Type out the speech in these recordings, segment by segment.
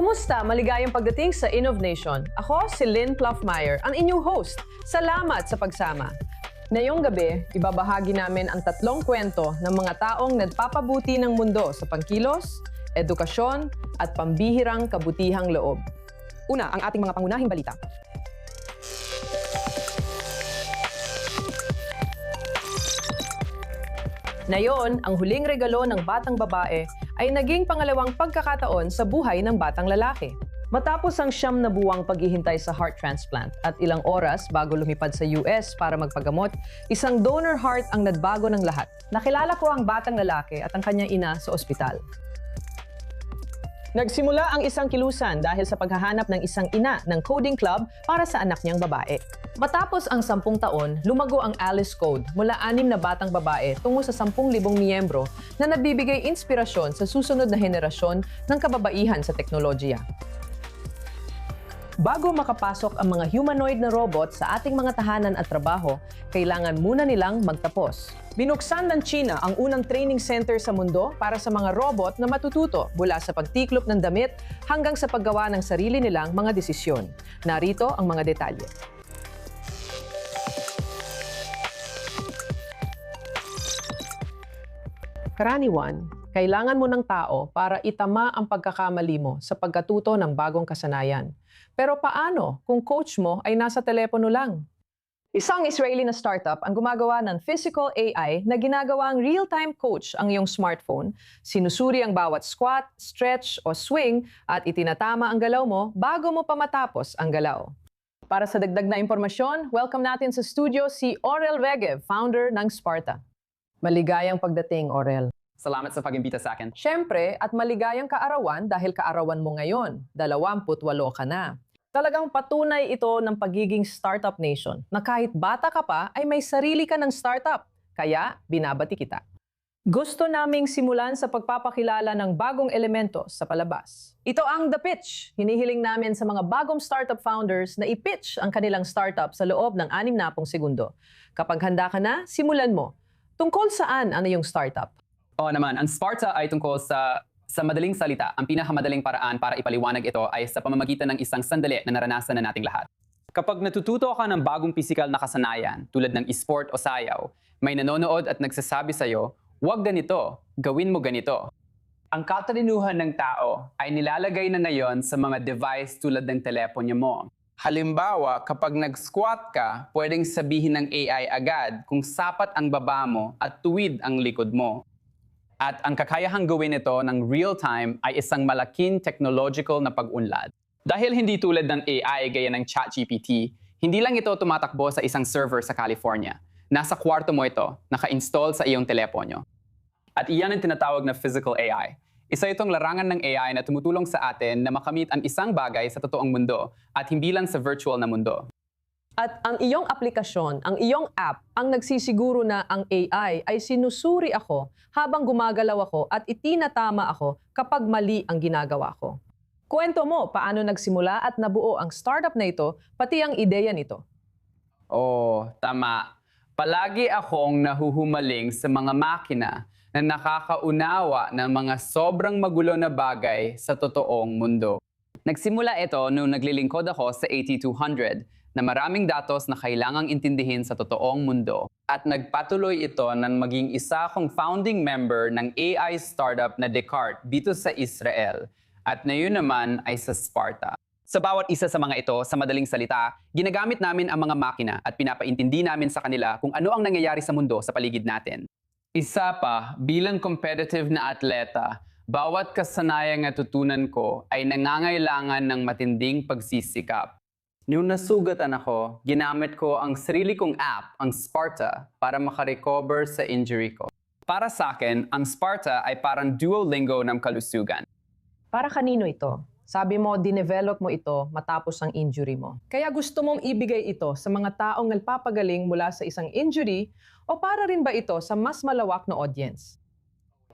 Kumusta? Maligayang pagdating sa Innovation. Ako si Lynn Pluffmeyer, ang inyong host. Salamat sa pagsama. Ngayong gabi, ibabahagi namin ang 3 kwento ng mga taong nagpapabuti ng mundo sa pangkilos, edukasyon, at pambihirang kabutihang loob. Una, ang ating mga pangunahing balita. Ngayon, ang huling regalo ng batang babae ay naging pangalawang pagkakataon sa buhay ng batang lalaki. Matapos ang 9 na buwang paghihintay sa heart transplant at ilang oras bago lumipad sa US para magpagamot, isang donor heart ang nagbago ng lahat. Nakilala ko ang batang lalaki at ang kanyang ina sa ospital. Nagsimula ang isang kilusan dahil sa paghahanap ng isang ina ng coding club para sa anak niyang babae. Matapos ang 10 taon, lumago ang Alice Code mula 6 na batang babae tungo sa 10,000 miyembro na nagbibigay inspirasyon sa susunod na henerasyon ng kababaihan sa teknolohiya. Bago makapasok ang mga humanoid na robot sa ating mga tahanan at trabaho, kailangan muna nilang magtapos. Binuksan ng China ang unang training center sa mundo para sa mga robot na matututo mula sa pagtiklop ng damit hanggang sa paggawa ng sarili nilang mga desisyon. Narito ang mga detalye. Karaniwan, kailangan mo ng tao para itama ang pagkakamali mo sa pagkatuto ng bagong kasanayan. Pero paano kung coach mo ay nasa telepono lang? Isang Israeli na startup ang gumagawa ng physical AI na ginagawang real-time coach ang iyong smartphone, sinusuri ang bawat squat, stretch o swing at itinatama ang galaw mo bago mo pa matapos ang galaw. Para sa dagdag na impormasyon, welcome natin sa studio si Orel Regev, founder ng Sparta. Maligayang pagdating, Orel. Salamat sa pag-imbita sa akin. Siyempre, at maligayang kaarawan dahil kaarawan mo ngayon, 28 ka na. Talagang patunay ito ng pagiging startup nation na kahit bata ka pa ay may sarili ka ng startup. Kaya, binabati kita. Gusto naming simulan sa pagpapakilala ng bagong elemento sa palabas. Ito ang The Pitch. Hinihiling namin sa mga bagong startup founders na i-pitch ang kanilang startup sa loob ng 60 segundo. Kapag handa ka na, simulan mo. Tungkol saan ang iyong startup? Oo naman, ang Sparta ay tungkol sa madaling salita. Ang pinakamadaling paraan para ipaliwanag ito ay sa pamamagitan ng isang sandali na naranasan na nating lahat. Kapag natututo ka ng bagong pisikal na kasanayan, tulad ng esport o sayaw, may nanonood at nagsasabi sa'yo, "Huwag ganito, gawin mo ganito." Ang katalinuhan ng tao ay nilalagay na ngayon sa mga device tulad ng telepono mo. Halimbawa, kapag nag-squat ka, pwedeng sabihin ng AI agad kung sapat ang baba mo at tuwid ang likod mo. At ang kakayahang gawin ito ng real-time ay isang malaking technological na pag-unlad. Dahil hindi tulad ng AI gaya ng ChatGPT, hindi lang ito tumatakbo sa isang server sa California. Nasa kwarto mo ito, naka-install sa iyong telepono. At iyan ang tinatawag na physical AI. Isa itong larangan ng AI na tumutulong sa atin na makamit ang isang bagay sa totoong mundo at hindi lang sa virtual na mundo. At ang iyong aplikasyon, ang iyong app, ang nagsisiguro na ang AI ay sinusuri ako habang gumagalaw ako at itinatama ako kapag mali ang ginagawa ko. Kwento mo paano nagsimula at nabuo ang startup na ito, pati ang ideya nito. Oh, tama. Palagi akong nahuhumaling sa mga makina na nakakaunawa ng mga sobrang magulo na bagay sa totoong mundo. Nagsimula ito nung naglilingkod ako sa 8200 na maraming datos na kailangang intindihin sa totoong mundo. At nagpatuloy ito ng maging isa akong founding member ng AI startup na Descartes dito sa Israel. At ngayon naman ay sa Sparta. Sa bawat isa sa mga ito, sa madaling salita, ginagamit namin ang mga makina at pinapaintindi namin sa kanila kung ano ang nangyayari sa mundo sa paligid natin. Isa pa, bilang competitive na atleta, bawat kasanayang natutunan ko ay nangangailangan ng matinding pagsisikap. Nung nasugatan ako, ginamit ko ang sarili kong app, ang Sparta, para makarecover sa injury ko. Para sa akin, ang Sparta ay parang Duolingo ng kalusugan. Para kanino ito? Sabi mo, dinevelop mo ito matapos ang injury mo. Kaya gusto mong ibigay ito sa mga taong nagpapagaling mula sa isang injury o para rin ba ito sa mas malawak na audience?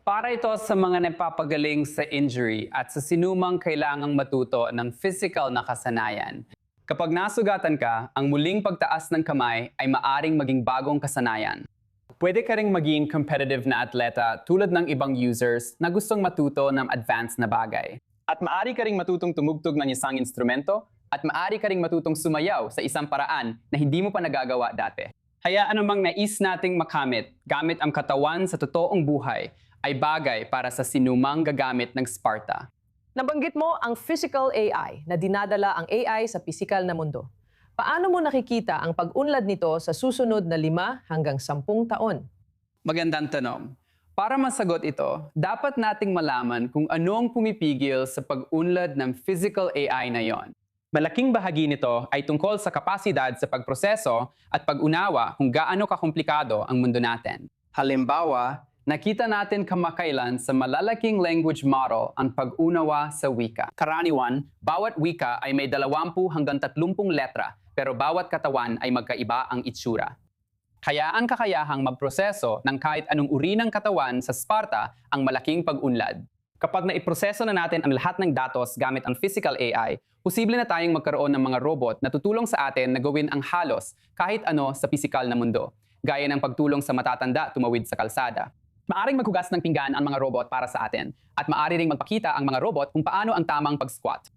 Para ito sa mga nagpapagaling sa injury at sa sinumang kailangang matuto ng physical na kasanayan. Kapag nasugatan ka, ang muling pagtaas ng kamay ay maaring maging bagong kasanayan. Pwede ka ring maging competitive na atleta tulad ng ibang users na gustong matuto ng advanced na bagay. At maaari ka ring matutong tumugtog ng isang instrumento at maaari ka ring matutong sumayaw sa isang paraan na hindi mo pa nagagawa dati. Kaya anumang nais nating makamit gamit ang katawan sa totoong buhay ay bagay para sa sinumang gagamit ng Sparta. Nabanggit mo ang physical AI na dinadala ang AI sa pisikal na mundo. Paano mo nakikita ang pag-unlad nito sa susunod na 5 hanggang 10 taon? Magandang tanong. Para masagot ito, dapat nating malaman kung ano ang pumipigil sa pag-unlad ng physical AI na yon. Malaking bahagi nito ay tungkol sa kapasidad sa pagproseso at pag-unawa kung gaano kakomplikado ang mundo natin. Halimbawa, nakita natin kamakailan sa malalaking language model ang pag-unawa sa wika. Karaniwan, bawat wika ay may 20 hanggang 30 letra, pero bawat katawan ay magkaiba ang itsura. Kaya ang kakayahang magproseso ng kahit anong uri ng katawan sa Sparta ang malaking pag-unlad. Kapag naiproseso na natin ang lahat ng datos gamit ang physical AI, posible na tayong magkaroon ng mga robot na tutulong sa atin na gawin ang halos kahit ano sa pisikal na mundo, gaya ng pagtulong sa matatanda tumawid sa kalsada. Maaring maghugas ng pinggan ang mga robot para sa atin, at maaari ring magpakita ang mga robot kung paano ang tamang pag-squat.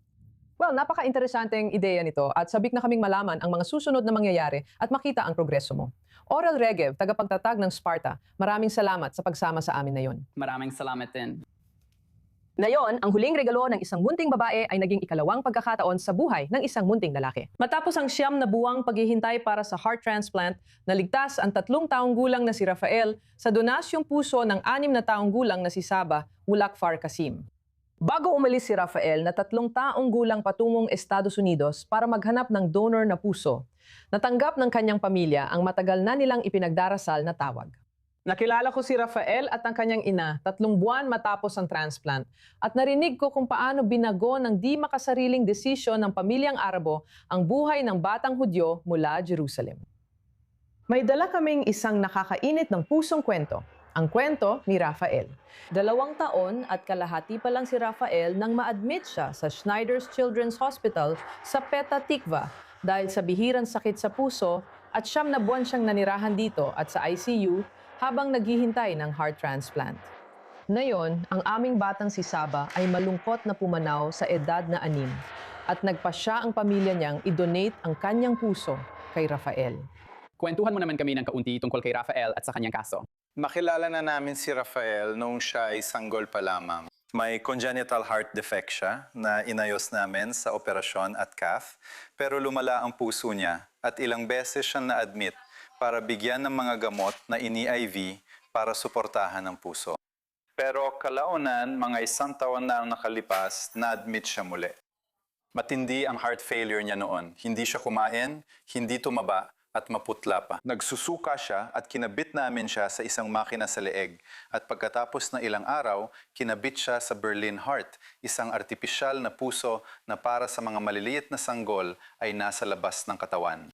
Well, napaka-interesanteng ideya nito at sabik na kaming malaman ang mga susunod na mangyayari at makita ang progreso mo. Oral Regev, tagapagtatag ng Sparta, maraming salamat sa pagsama sa amin ngayon. Maraming salamat din. Ngayon, ang huling regalo ng isang munting babae ay naging ikalawang pagkakataon sa buhay ng isang munting lalaki. Matapos ang 9 na buwang paghihintay para sa heart transplant, naligtas ang 3 taong gulang na si Rafael sa donasyong puso ng 6 na taong gulang na si Saba Wulakfar Kasim. Bago umalis si Rafael na 3 taong gulang patungong Estados Unidos para maghanap ng donor na puso, natanggap ng kanyang pamilya ang matagal na nilang ipinagdarasal na tawag. Nakilala ko si Rafael at ang kanyang ina 3 buwan matapos ang transplant at narinig ko kung paano binago ng di makasariling desisyon ng pamilyang Arabo ang buhay ng batang Hudyo mula Jerusalem. May dala kaming isang nakakainit ng pusong kwento, ang kwento ni Rafael. 2 taon at kalahati pa lang si Rafael nang ma-admit siya sa Schneider's Children's Hospital sa Petah Tikva dahil sa bihirang sakit sa puso at 9 na buwan siyang nanirahan dito at sa ICU habang naghihintay ng heart transplant. Ngayon, ang aming batang si Saba ay malungkot na pumanaw sa edad na 6 at nagpasya ang pamilya niyang i-donate ang kanyang puso kay Rafael. Kwentuhan mo naman kami ng kaunti tungkol kay Rafael at sa kanyang kaso. Makilala na namin si Rafael noong siya ay sanggol pa lamang. May congenital heart defect siya na inayos namin sa operasyon at cath, pero lumala ang puso niya at ilang beses siyang na-admit para bigyan ng mga gamot na ini-IV para suportahan ang puso. Pero kalaunan, mga 1 taon na ang nakalipas, na-admit siya muli. Matindi ang heart failure niya noon. Hindi siya kumain, hindi tumaba, at maputla pa. Nagsusuka siya at kinabit namin siya sa isang makina sa leeg. At pagkatapos ng ilang araw, kinabit siya sa Berlin Heart, isang artipisyal na puso na para sa mga maliliit na sanggol ay nasa labas ng katawan.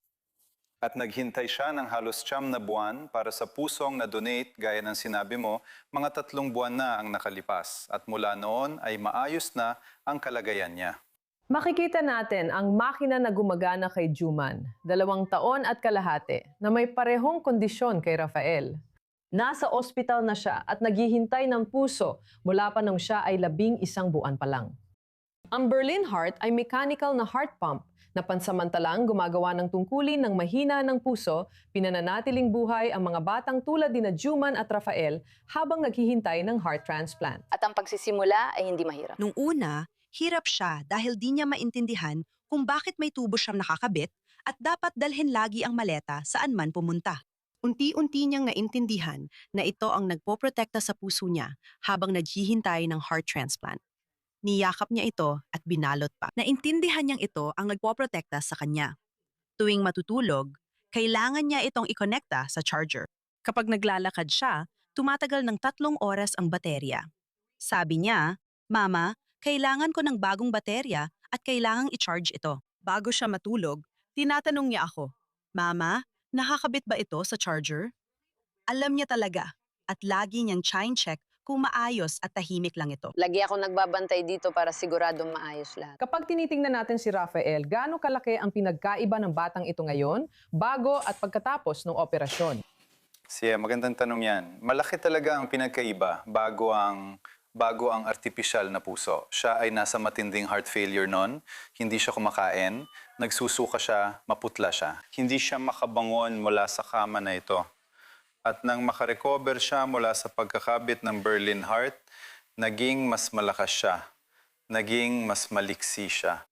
At naghintay siya ng halos 9 na buwan para sa pusong na-donate gaya ng sinabi mo, mga 3 buwan na ang nakalipas. At mula noon ay maayos na ang kalagayan niya. Makikita natin ang makina na gumagana kay Juman, 2 taon at kalahati, na may parehong kondisyon kay Rafael. Nasa ospital na siya at naghihintay ng puso mula pa nung siya ay 11 buwan pa lang. Ang Berlin Heart ay mechanical na heart pump na pansamantalang gumagawa ng tungkulin ng mahina ng puso, pinananatiling buhay ang mga batang tulad ni Juman at Rafael habang naghihintay ng heart transplant. At ang pagsisimula ay hindi mahirap. Nung una, hirap siya dahil di niya maintindihan kung bakit may tubo siyang nakakabit at dapat dalhin lagi ang maleta saan man pumunta. Unti-unti niyang naintindihan na ito ang nagpoprotekta sa puso niya habang naghihintay ng heart transplant. Niyakap niya ito at binalot pa. Naintindihan niyang ito ang nagpoprotekta sa kanya. Tuwing matutulog, kailangan niya itong ikonekta sa charger. Kapag naglalakad siya, tumatagal ng 3 oras ang baterya. Sabi niya, "Mama, kailangan ko ng bagong baterya at kailangang i-charge ito." Bago siya matulog, tinatanong niya ako, "Mama, nakakabit ba ito sa charger?" Alam niya talaga at lagi niyang chine-check kung maayos at tahimik lang ito. Lagi ako nagbabantay dito para siguradong maayos lahat. Kapag tinitingnan natin si Rafael, gaano kalaki ang pinagkaiba ng batang ito ngayon, bago at pagkatapos ng operasyon? Siya, magandang tanong yan. Malaki talaga ang pinagkaiba bago ang bago ang artificial na puso. Siya ay nasa matinding heart failure noon, hindi siya kumakain, nagsusuka siya, maputla siya. Hindi siya makabangon mula sa kama na ito. At nang makarecover siya mula sa pagkakabit ng Berlin heart, naging mas malakas siya, naging mas maliksi siya.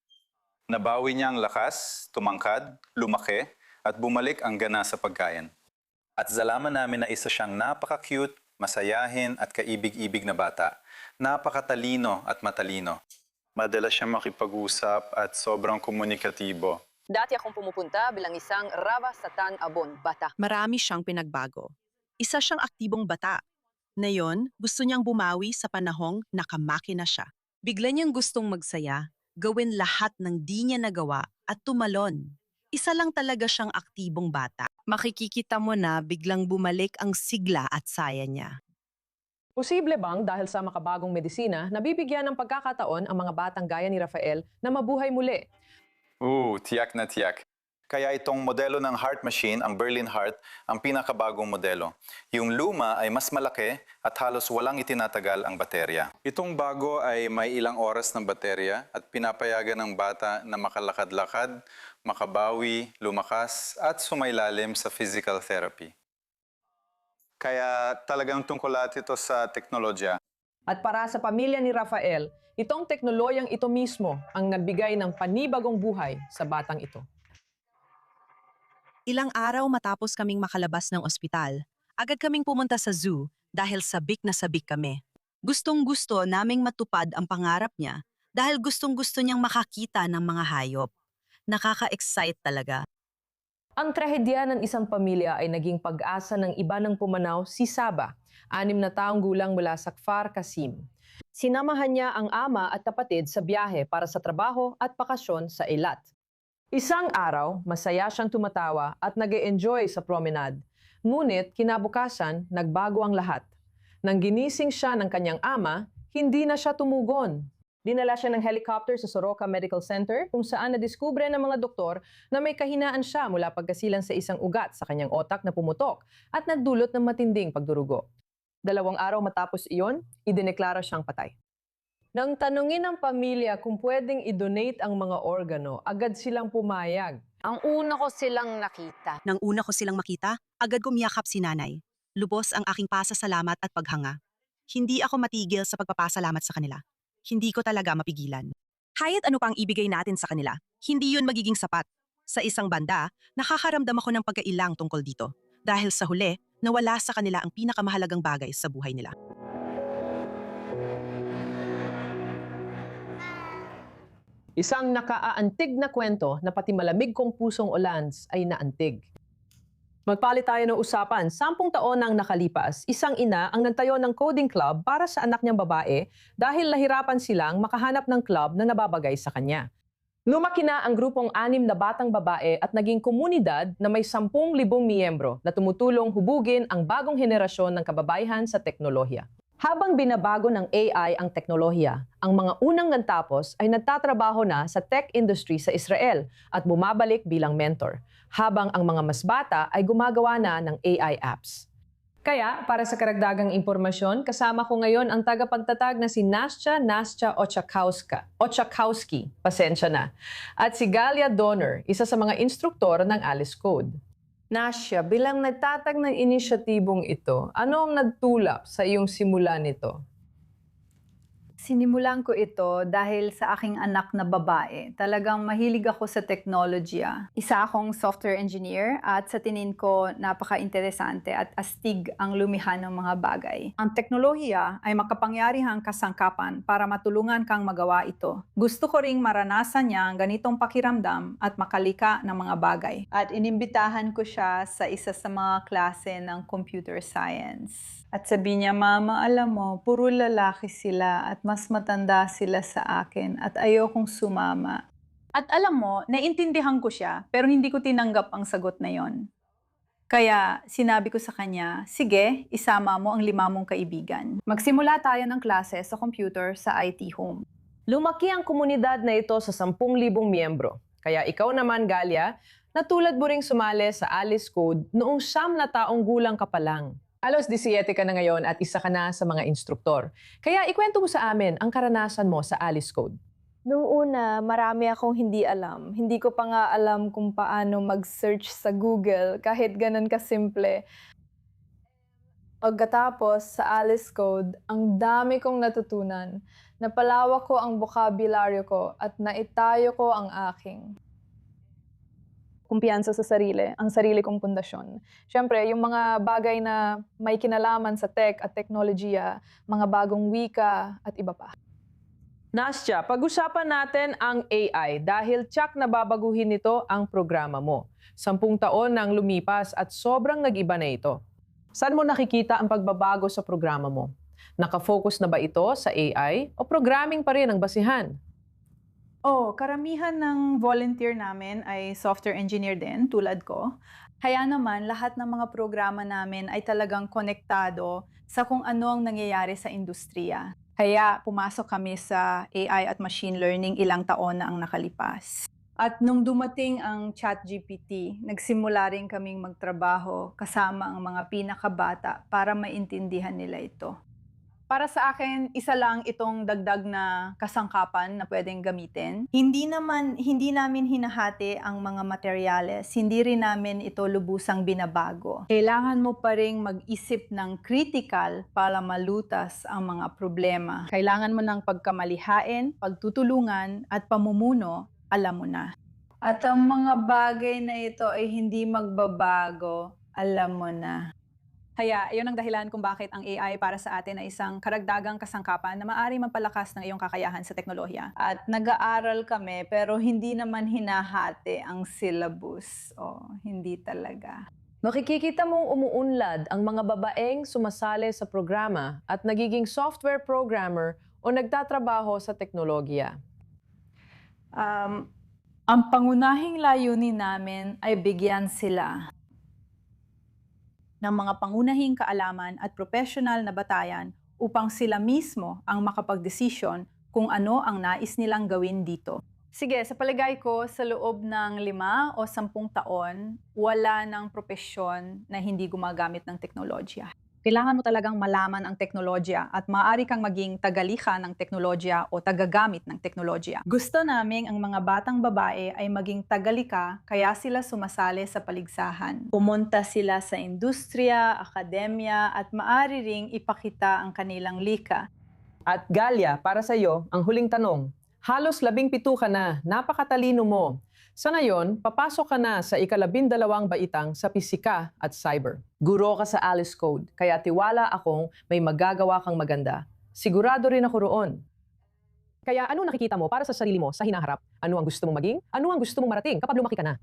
Nabawi niya ang lakas, tumangkad, lumaki, at bumalik ang gana sa pagkain. At zalaman namin na isa siyang napaka-cute, masayahin at kaibig-ibig na bata. Napakatalino at matalino. Madalas siya makipag-usap at sobrang komunikatibo. Dati akong pumupunta bilang isang Rava Satan Abon, bata. Marami siyang pinagbago. Isa siyang aktibong bata. Ngayon, gusto niyang bumawi sa panahong nakamakina siya. Bigla niyang gustong magsaya, gawin lahat ng di niya nagawa at tumalon. Isa lang talaga siyang aktibong bata. Makikikita mo na biglang bumalik ang sigla at saya niya. Posible bang dahil sa makabagong medisina, nabibigyan ng pagkakataon ang mga batang gaya ni Rafael na mabuhay muli? Tiyak na tiyak. Kaya itong modelo ng heart machine, ang Berlin Heart, ang pinakabagong modelo. Yung luma ay mas malaki at halos walang itinatagal ang baterya. Itong bago ay may ilang oras ng baterya at pinapayagan ng bata na makalakad-lakad, makabawi, lumakas at sumailalim sa physical therapy. Kaya talagang tungkulat ito sa teknolohiya. At para sa pamilya ni Rafael, itong teknolohiyang ito mismo ang nagbigay ng panibagong buhay sa batang ito. Ilang araw matapos kaming makalabas ng ospital, agad kaming pumunta sa zoo dahil sabik na sabik kami. Gustong-gusto naming matupad ang pangarap niya dahil gustong-gusto niyang makakita ng mga hayop. Nakaka-excite talaga. Ang trahedya ng isang pamilya ay naging pag-asa ng iba ng pumanaw si Saba, 6 na taong gulang mula sa Kfar Qasim. Sinamahan niya ang ama at kapatid sa biyahe para sa trabaho at bakasyon sa Eilat. Isang araw, masaya siyang tumatawa at nag-e-enjoy sa promenade. Ngunit kinabukasan, nagbago ang lahat. Nang ginising siya ng kanyang ama, hindi na siya tumugon. Dinala siya ng helicopter sa Soroka Medical Center kung saan nadiskubre ng mga doktor na may kahinaan siya mula pagkasilang sa isang ugat sa kanyang otak na pumutok at nagdulot ng matinding pagdurugo. 2 araw matapos iyon, idineklara siyang patay. Nang tanungin ng pamilya kung pwedeng i-donate ang mga organo, agad silang pumayag. Ang una ko silang nakita. Nang una ko silang makita, agad kumiyakap si nanay. Lubos ang aking pasasalamat at paghanga. Hindi ako matigil sa pagpapasalamat sa kanila. Hindi ko talaga mapigilan. Kahit ano pang ibigay natin sa kanila, hindi yun magiging sapat. Sa isang banda, nakakaramdam ako ng pagkailang tungkol dito. Dahil sa huli, nawala sa kanila ang pinakamahalagang bagay sa buhay nila. Isang nakaaantig na kwento na pati malamig kong pusong Olans ay naantig. Magpalit tayo ng usapan. 10 taon nang nakalipas, isang ina ang nagtayo ng coding club para sa anak niyang babae dahil nahirapan silang makahanap ng club na nababagay sa kanya. Lumaki na ang grupong 6 na batang babae at naging komunidad na may 10,000 miyembro na tumutulong hubugin ang bagong henerasyon ng kababaihan sa teknolohiya. Habang binabago ng AI ang teknolohiya, ang mga unang nagtapos ay nagtatrabaho na sa tech industry sa Israel at bumabalik bilang mentor, habang ang mga mas bata ay gumagawa na ng AI apps. Kaya, para sa karagdagang impormasyon, kasama ko ngayon ang tagapagtatag na si Nastya Ochakowski, pasensya na, at si Galia Donner, isa sa mga instruktor ng Alice Code. Nastya, bilang nagtatag ng inisyatibong ito, ano ang nagtulak sa iyong simula nito? Sinimulan ko ito dahil sa aking anak na babae. Talagang mahilig ako sa teknolohiya. Isa akong software engineer at sa tingin ko napaka-interesante at astig ang lumihan ng mga bagay. Ang teknolohiya ay makapangyarihang kasangkapan para matulungan kang magawa ito. Gusto ko ring maranasan niya ang ganitong pakiramdam at makalika ng mga bagay. At inimbitahan ko siya sa isa sa mga klase ng computer science. At sabi niya, Mama, alam mo, puro lalaki sila at mas matanda sila sa akin at ayokong sumama. At alam mo, naintindihan ko siya pero hindi ko tinanggap ang sagot na yon. Kaya sinabi ko sa kanya, sige, isama mo ang 5 mong kaibigan. Magsimula tayo ng klase sa computer sa IT Home. Lumaki ang komunidad na ito sa 10,000 miyembro. Kaya ikaw naman, Galia, natulad mo ring sumali sa Alice Code noong 9 na taong gulang ka pa lang. Halos 17 ka na ngayon at isa ka na sa mga instruktor. Kaya ikwento mo sa amin ang karanasan mo sa Alice Code. Nung una, marami akong hindi alam. Hindi ko pa nga alam kung paano mag-search sa Google, kahit ganun kasimple. Pagkatapos sa Alice Code, ang dami kong natutunan. Napalawak ko ang bokabularyo ko at naitayo ko ang aking kumpiyansa sa sarili, ang sarili kong pundasyon. Siyempre, yung mga bagay na may kinalaman sa tech at teknolohiya, mga bagong wika at iba pa. Nastya, pag-usapan natin ang AI dahil tsak na babaguhin nito ang programa mo. 10 taon nang lumipas at sobrang nag-iba na ito. Saan mo nakikita ang pagbabago sa programa mo? Nakafocus na ba ito sa AI o programming pa rin ang basihan? Karamihan ng volunteer namin ay software engineer din, tulad ko. Kaya naman, lahat ng mga programa namin ay talagang konektado sa kung ano ang nangyayari sa industriya. Kaya pumasok kami sa AI at machine learning ilang taon na ang nakalipas. At nung dumating ang ChatGPT, nagsimula rin kaming magtrabaho kasama ang mga pinakabata para maintindihan nila ito. Para sa akin, isa lang itong dagdag na kasangkapan na pwedeng gamitin. Hindi namin hinahati ang mga materyales, hindi rin namin ito lubusang binabago. Kailangan mo pa ring mag-isip ng critical para malutas ang mga problema. Kailangan mo ng pagkamalihain, pagtutulungan at pamumuno, alam mo na. At ang mga bagay na ito ay hindi magbabago, alam mo na. Kaya, iyon ang dahilan kung bakit ang AI para sa atin ay isang karagdagang kasangkapan na maaari magpalakas ng iyong kakayahan sa teknolohiya. At nag-aaral kami pero hindi naman hinahati ang syllabus. Hindi talaga. Makikikita mong umuunlad ang mga babaeng sumasali sa programa at nagiging software programmer o nagtatrabaho sa teknolohiya. Ang pangunahing layunin namin ay bigyan sila ng mga pangunahing kaalaman at professional na batayan upang sila mismo ang makapagdesisyon kung ano ang nais nilang gawin dito. Sige, sa palagay ko, sa loob ng 5 o 10 taon, wala ng propesyon na hindi gumagamit ng teknolohiya. Kailangan mo talagang malaman ang teknolohiya at maaari kang maging tagalikha ng teknolohiya o tagagamit ng teknolohiya. Gusto naming ang mga batang babae ay maging tagalika kaya sila sumasali sa paligsahan. Pumunta sila sa industriya, akademya at maaari ring ipakita ang kanilang lika. At Galia, para sa iyo, ang huling tanong. Halos 17 ka na, napakatalino mo. Sa ngayon, papasok ka na sa 12 baitang sa pisika at cyber. Guro ka sa Alice Code, kaya tiwala akong may magagawa kang maganda. Sigurado rin ako roon. Kaya ano nakikita mo para sa sarili mo sa hinaharap? Ano ang gusto mong maging? Ano ang gusto mong marating kapag lumaki ka na?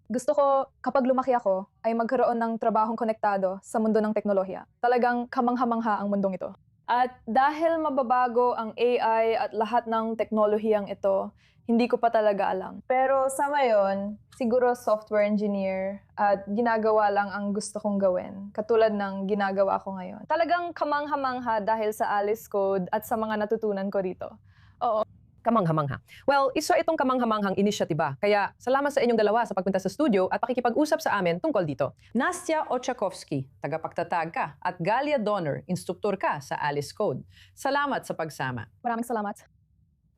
Gusto ko, kapag lumaki ako, ay magkaroon ng trabahong konektado sa mundo ng teknolohiya. Talagang kamangha-mangha ang mundong ito. At dahil mababago ang AI at lahat ng teknolohiyang ito, hindi ko pa talaga alam. Pero sa ngayon, siguro software engineer at ginagawa lang ang gusto kong gawin, katulad ng ginagawa ko ngayon. Talagang kamangha-mangha dahil sa Alice Code at sa mga natutunan ko rito. Oo. Kamangha-mangha. Well, isa itong kamangha-manghang inisyatiba. Kaya salamat sa inyong dalawa sa pagpunta sa studio at pakikipag-usap sa amin tungkol dito. Nastya Ochakovsky, tagapagtatag ka, at Galia Donner, instruktor ka sa Alice Code. Salamat sa pagsama. Maraming salamat.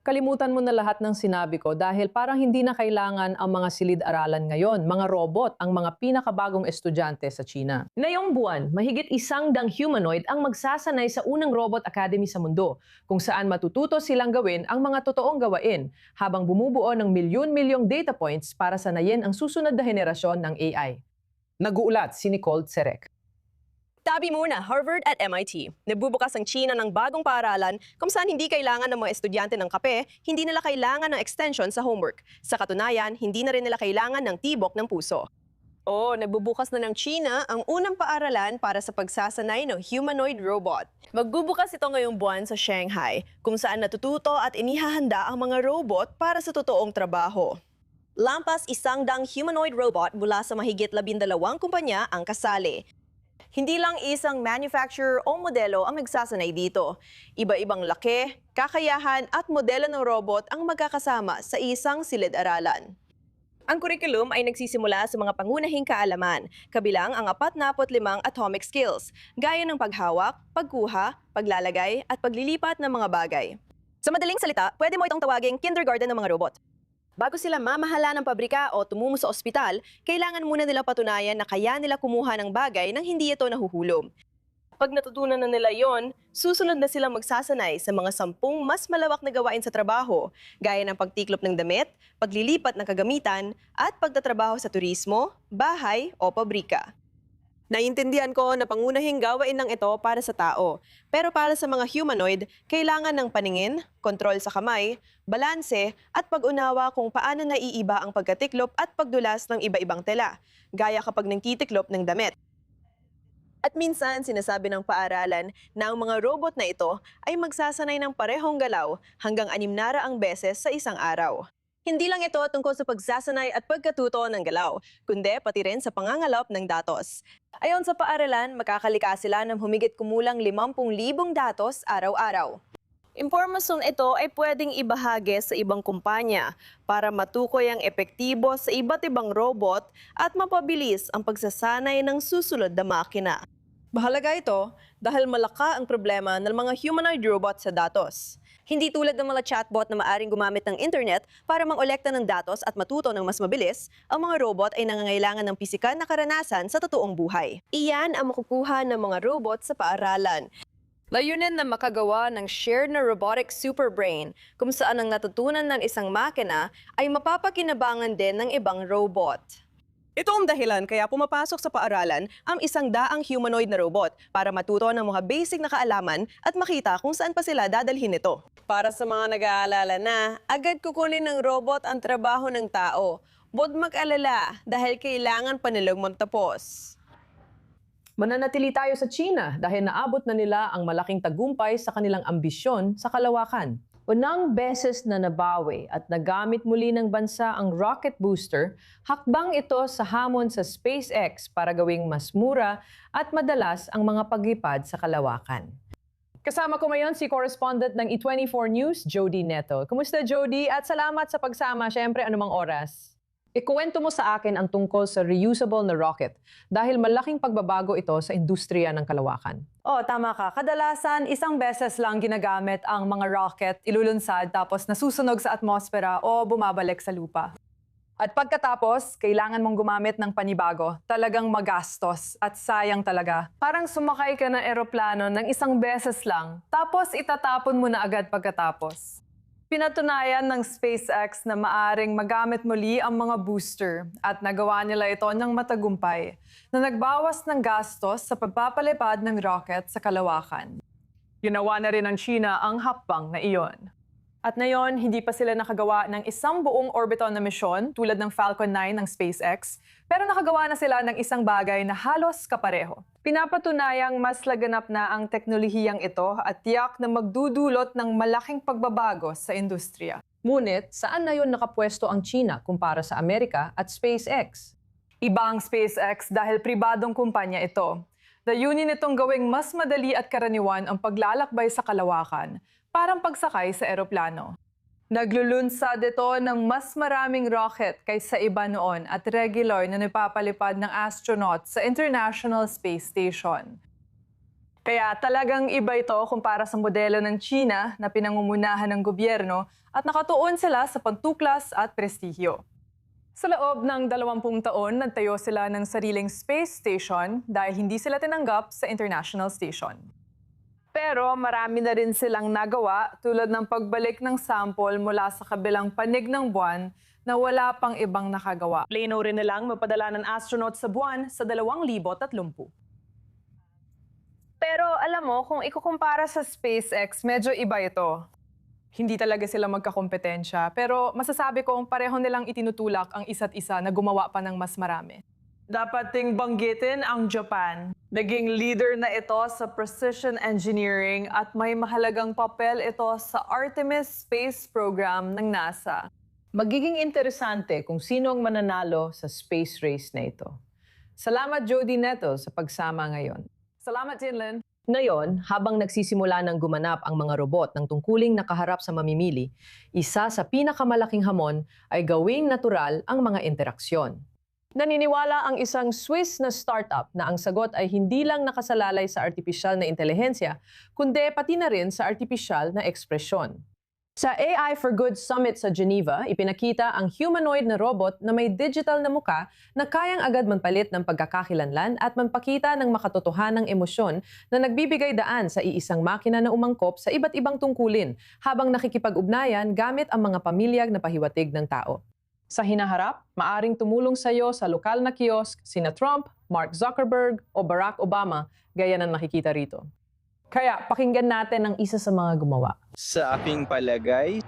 Kalimutan mo na lahat ng sinabi ko dahil parang hindi na kailangan ang mga silid-aralan ngayon, mga robot, ang mga pinakabagong estudyante sa China. Ngayong buwan, mahigit 100 humanoid ang magsasanay sa unang robot academy sa mundo, kung saan matututo silang gawin ang mga totoong gawain habang bumubuo ng milyon-milyong data points para sanayin ang susunod na henerasyon ng AI. Nag-uulat si Nicole Tserek. Tabi muna, Harvard at MIT. Nagbubukas ang China ng bagong paaralan kung saan hindi kailangan ng mga estudyante ng kape, hindi nila kailangan ng extension sa homework. Sa katunayan, hindi na rin nila kailangan ng tibok ng puso. Nagbubukas na ng China ang unang paaralan para sa pagsasanay ng humanoid robot. Magbubukas ito ngayong buwan sa Shanghai, kung saan natututo at inihahanda ang mga robot para sa totoong trabaho. Lampas 100 humanoid robot mula sa mahigit 12 kumpanya ang kasali. Hindi lang isang manufacturer o modelo ang magsasanay dito. Iba-ibang laki, kakayahan at modelo ng robot ang magkakasama sa isang silid-aralan. Ang curriculum ay nagsisimula sa mga pangunahing kaalaman, kabilang ang 45 atomic skills, gaya ng paghawak, pagkuha, paglalagay, at paglilipat ng mga bagay. Sa madaling salita, pwede mo itong tawaging kindergarten ng mga robot. Bago sila mamahala ng pabrika o tumumo sa ospital, kailangan muna nila patunayan na kaya nila kumuha ng bagay nang hindi ito nahuhulog. Pag natutunan na nila yon, susunod na silang magsasanay sa mga 10 mas malawak na gawain sa trabaho, gaya ng pagtiklop ng damit, paglilipat ng kagamitan, at pagtatrabaho sa turismo, bahay o pabrika. Naiintindihan ko na pangunahing gawain lang ito para sa tao, pero para sa mga humanoid, kailangan ng paningin, kontrol sa kamay, balanse, at pag-unawa kung paano naiiba ang pagkatiklop at pagdulas ng iba-ibang tela, gaya kapag nagtitiklop ng damit. At minsan, sinasabi ng paaralan na ang mga robot na ito ay magsasanay ng parehong galaw hanggang 600 beses sa isang araw. Hindi lang ito tungkol sa pagsasanay at pagkatuto ng galaw, kundi pati rin sa pangangalap ng datos. Ayon sa paaralan, makakalika sila ng humigit kumulang 50,000 datos araw-araw. Impormasyon ito ay pwedeng ibahagi sa ibang kumpanya para matukoy ang epektibo sa iba't ibang robot at mapabilis ang pagsasanay ng susunod na makina. Mahalaga ito dahil malaka ang problema ng mga humanoid robot sa datos. Hindi tulad ng mga chatbot na maaring gumamit ng internet para mangolekta ng datos at matuto ng mas mabilis, ang mga robot ay nangangailangan ng pisikal na karanasan sa totoong buhay. Iyan ang makukuha ng mga robot sa paaralan. Layunin na makagawa ng shared na robotic superbrain kung saan ang natutunan ng isang makina ay mapapakinabangan din ng ibang robot. Ito ang dahilan kaya pumapasok sa paaralan ang 100 humanoid na robot para matuto ng mga basic na kaalaman at makita kung saan pa sila dadalhin ito. Para sa mga nag-aalala na, agad kukunin ng robot ang trabaho ng tao. Huwag mag-alala dahil kailangan pa nilang magtapos. Mananatili tayo sa China dahil naabot na nila ang malaking tagumpay sa kanilang ambisyon sa kalawakan. Unang beses na nabawi at nagamit muli ng bansa ang rocket booster, hakbang ito sa hamon sa SpaceX para gawing mas mura at madalas ang mga paglipad sa kalawakan. Kasama ko ngayon si correspondent ng E24 News, Jody Neto. Kumusta Jody? At salamat sa pagsama, syempre anumang oras. Ikuwento mo sa akin ang tungkol sa reusable na rocket dahil malaking pagbabago ito sa industriya ng kalawakan. Tama ka. Kadalasan, isang beses lang ginagamit ang mga rocket, ilulunsad, tapos nasusunog sa atmosfera o bumabalik sa lupa. At pagkatapos, kailangan mong gumamit ng panibago. Talagang magastos at sayang talaga. Parang sumakay ka ng eroplano ng isang beses lang, tapos itatapon mo na agad pagkatapos. Pinatunayan ng SpaceX na maaring magamit muli ang mga booster at nagawa nila ito ng matagumpay na nagbawas ng gastos sa pagpapalipad ng rocket sa kalawakan. Ginawa na rin ng China ang hakbang na iyon. At ngayon, hindi pa sila nakagawa ng isang buong orbital na misyon tulad ng Falcon 9 ng SpaceX, pero nakagawa na sila ng isang bagay na halos kapareho. Pinapatunayang mas laganap na ang teknolohiyang ito at tiyak na magdudulot ng malaking pagbabago sa industriya. Ngunit, saan na yun nakapwesto ang China kumpara sa Amerika at SpaceX? Iba ang SpaceX dahil pribadong kumpanya ito. Dayunin nitong gawing mas madali at karaniwan ang paglalakbay sa kalawakan, parang pagsakay sa eroplano. Naglulunsad ito ng mas maraming rocket kaysa iba noon at regular na napapalipad ng astronaut sa International Space Station. Kaya talagang iba ito kumpara sa modelo ng China na pinangungunahan ng gobyerno at nakatuon sila sa pantuklas at prestihyo. Sa loob ng 20 taon, nagtayo sila ng sariling space station dahil hindi sila tinanggap sa International Station. Pero marami na rin silang nagawa tulad ng pagbalik ng sample mula sa kabilang panig ng buwan na wala pang ibang nakagawa. Plano rin nilang mapadala ng astronaut sa buwan sa 2030. Pero alam mo, kung ikukumpara sa SpaceX, medyo iba ito. Hindi talaga sila magkakompetensya, pero masasabi kong pareho nilang itinutulak ang isa't isa na gumawa pa ng mas marami. Dapat ding banggitin ang Japan. Naging leader na ito sa precision engineering at may mahalagang papel ito sa Artemis Space Program ng NASA. Magiging interesante kung sino ang mananalo sa space race na ito. Salamat Jody Neto sa pagsama ngayon. Salamat, Jinlin. Ngayon, habang nagsisimula ng gumanap ang mga robot ng tungkuling nakaharap sa mamimili, isa sa pinakamalaking hamon ay gawing natural ang mga interaksyon. Naniniwala ang isang Swiss na startup na ang sagot ay hindi lang nakasalalay sa artipisyal na intelihensya, kundi pati na rin sa artipisyal na ekspresyon. Sa AI for Good Summit sa Geneva, ipinakita ang humanoid na robot na may digital na muka na kayang agad magpalit ng pagkakakilanlan at magpakita ng makatotohanang emosyon na nagbibigay daan sa iisang makina na umangkop sa iba't ibang tungkulin habang nakikipag-ugnayan gamit ang mga pamilyag na pahiwatig ng tao. Sa hinaharap, maaring tumulong sa iyo sa lokal na kiosk sina Trump, Mark Zuckerberg o Barack Obama gaya ng nakikita rito. Kaya pakinggan natin ang isa sa mga gumawa. Sa aking palagay,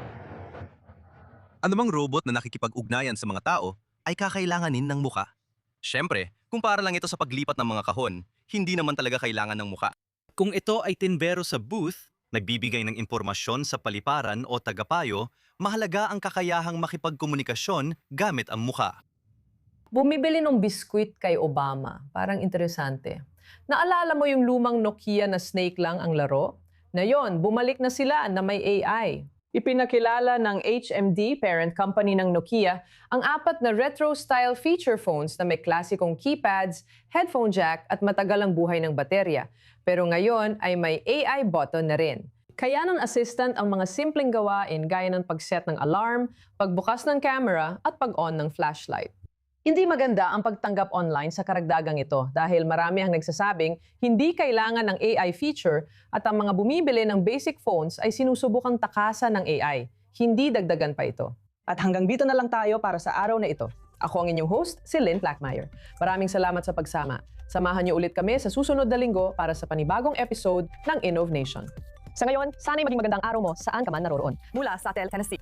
Anumang robot na nakikipag-ugnayan sa mga tao ay kakailanganin ng muka. Siyempre, kung para lang ito sa paglipat ng mga kahon, hindi naman talaga kailangan ng muka. Kung ito ay tindero sa booth, nagbibigay ng impormasyon sa paliparan o tagapayo, mahalaga ang kakayahang makipagkomunikasyon gamit ang muka. Bumibili ng biskwit kay Obama. Parang interesante. Naalala mo yung lumang Nokia na snake lang ang laro? Ngayon, bumalik na sila na may AI. Ipinakilala ng HMD, parent company ng Nokia, ang 4 na retro-style feature phones na may klasikong keypads, headphone jack at matagal ang buhay ng baterya. Pero ngayon ay may AI button na rin. Kaya ng assistant ang mga simpleng gawain gaya ng pag-set ng alarm, pagbukas ng camera at pag-on ng flashlight. Hindi maganda ang pagtanggap online sa karagdagang ito dahil marami ang nagsasabing hindi kailangan ng AI feature at ang mga bumibili ng basic phones ay sinusubukang takasan ng AI. Hindi dagdagan pa ito. At hanggang dito na lang tayo para sa araw na ito. Ako ang inyong host, si Lynn Blackmeyer. Maraming salamat sa pagsama. Samahan niyo ulit kami sa susunod na linggo para sa panibagong episode ng Innov Nation. Sa ngayon, sana'y maging magandang araw mo saan ka man naroon. Mula sa Tennessee.